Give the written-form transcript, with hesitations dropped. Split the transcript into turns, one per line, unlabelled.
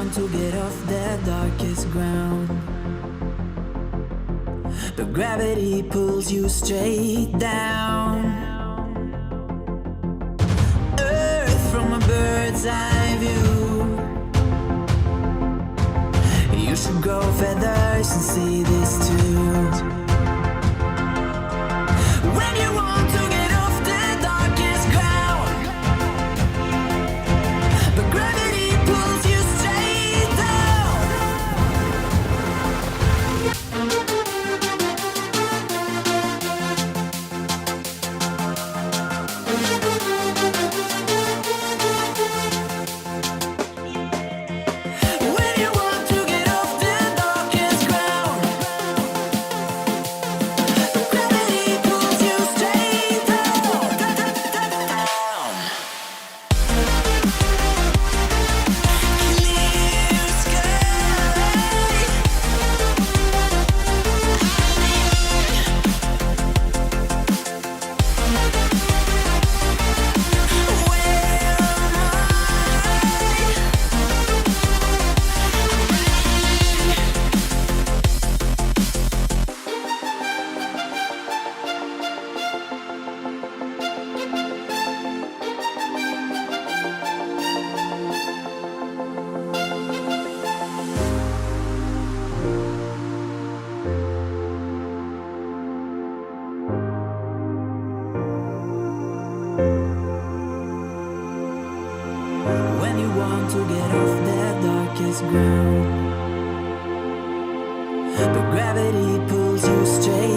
want to get off that darkest ground, but gravity pulls you straight down. Earth from a bird's eye view. You should grow feathers and see this too. When you want to get off the darkest ground, but gravity pulls you straight down. When you want to get off the darkest ground, but gravity pulls you straight down. Clear sky. When you want to get off that darkest ground, but gravity pulls you straight